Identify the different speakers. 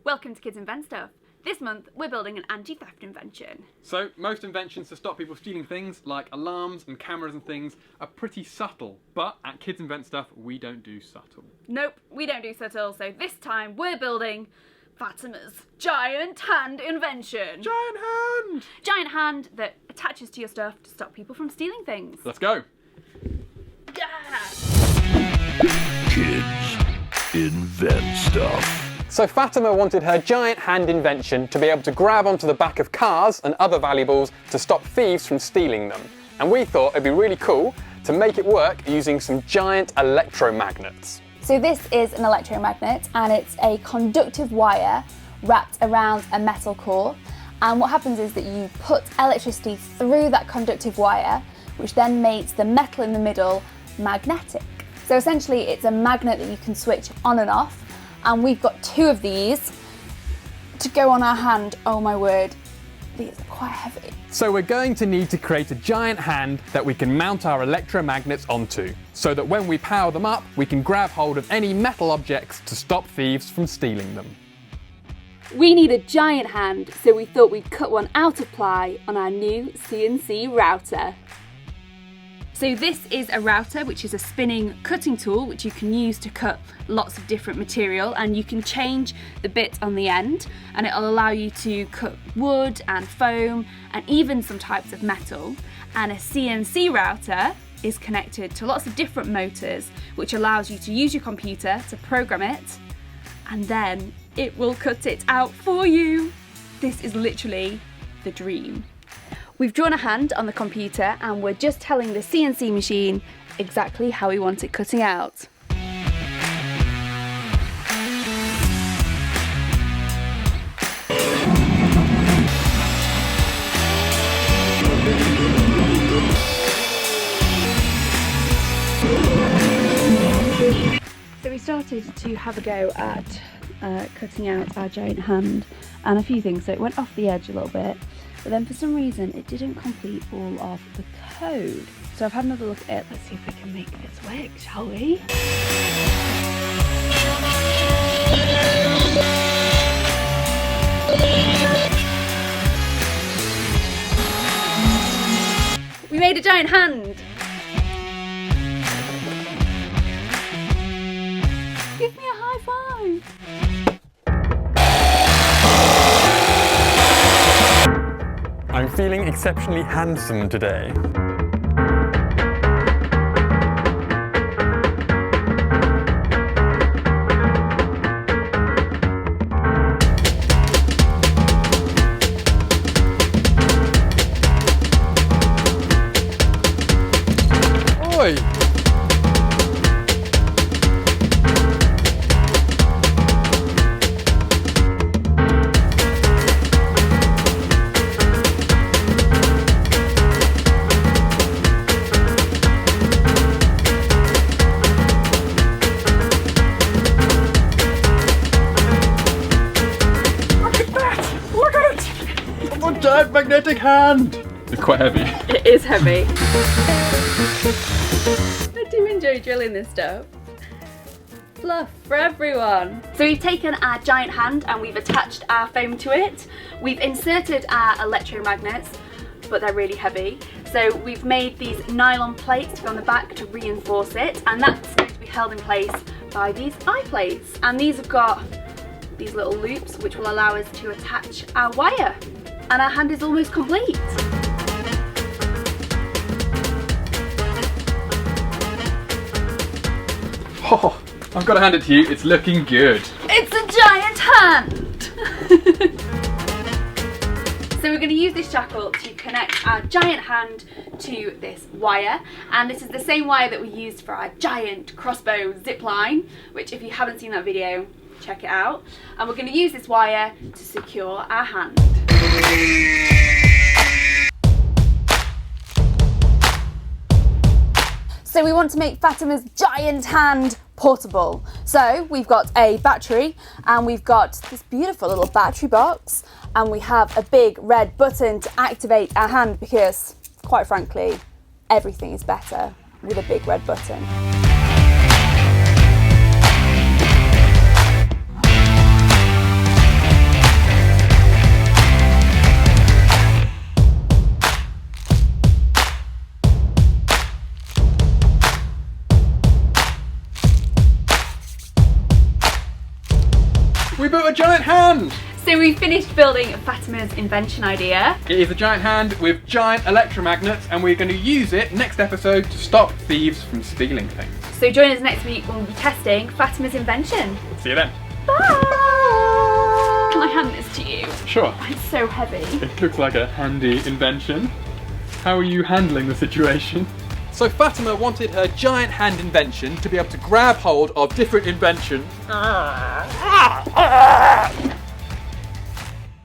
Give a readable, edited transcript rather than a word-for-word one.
Speaker 1: Welcome to Kids Invent Stuff. This month we're building an anti-theft invention.
Speaker 2: So most inventions to stop people stealing things like alarms and cameras and things are pretty subtle, but at Kids Invent Stuff we don't do subtle.
Speaker 1: Nope, we don't do subtle, so this time we're building Fatima's giant hand invention.
Speaker 2: Giant hand!
Speaker 1: Giant hand that attaches to your stuff to stop people from stealing things.
Speaker 2: Let's go.
Speaker 1: Yeah!
Speaker 3: Kids Invent Stuff.
Speaker 4: So Fatima wanted her giant hand invention to be able to grab onto the back of cars and other valuables to stop thieves from stealing them. And we thought it'd be really cool to make it work using some giant electromagnets.
Speaker 5: So this is an electromagnet and it's a conductive wire wrapped around a metal core. And what happens is that you put electricity through that conductive wire, which then makes the metal in the middle magnetic. So essentially it's a magnet that you can switch on and off. And we've got two of these to go on our hand. Oh my word, these are quite heavy.
Speaker 4: So we're going to need to create a giant hand that we can mount our electromagnets onto, so that when we power them up, we can grab hold of any metal objects to stop thieves from stealing them.
Speaker 1: We need a giant hand, so we thought we'd cut one out of ply on our new CNC router. So this is a router, which is a spinning cutting tool which you can use to cut lots of different material, and you can change the bit on the end and it'll allow you to cut wood and foam and even some types of metal. And a CNC router is connected to lots of different motors, which allows you to use your computer to program it, and then it will cut it out for you. This is literally the dream. We've drawn a hand on the computer and we're just telling the CNC machine exactly how we want it cutting out. So we started to have a go at cutting out our giant hand and a few things, so it went off the edge a little bit. But then for some reason it didn't complete all of the code. So I've had another look at it. Let's see if we can make this work, shall we? We made a giant hand! Give me a high five!
Speaker 4: I'm feeling exceptionally handsome today. Oi!
Speaker 2: Giant magnetic hand! It's quite heavy.
Speaker 1: It is heavy. I do enjoy drilling this stuff. Fluff for everyone. So we've taken our giant hand and we've attached our foam to it. We've inserted our electromagnets, but they're really heavy. So we've made these nylon plates to go on the back to reinforce it, and that's going to be held in place by these eye plates. And these have got these little loops which will allow us to attach our wire. And our hand is almost complete.
Speaker 2: Oh, I've got to hand it to you, it's looking good.
Speaker 1: It's a giant hand! So we're going to use this shackle to connect our giant hand to this wire, and this is the same wire that we used for our giant Crossbow zip line, which if you haven't seen that video, check it out. And we're going to use this wire to secure our hand.
Speaker 5: So we want to make Fatima's giant hand portable. So we've got a battery and we've got this beautiful little battery box, and we have a big red button to activate our hand because, quite frankly, everything is better with a big red button.
Speaker 2: We built a giant hand!
Speaker 1: So we finished building Fatima's invention idea.
Speaker 2: It is a giant hand with giant electromagnets, and we're going to use it next episode to stop thieves from stealing things.
Speaker 1: So join us next week when we'll be testing Fatima's invention.
Speaker 2: See you then.
Speaker 1: Bye! Can I hand this to you?
Speaker 2: Sure.
Speaker 1: It's so heavy.
Speaker 2: It looks like a handy invention. How are you handling the situation? So Fatima wanted her giant hand invention to be able to grab hold of different inventions.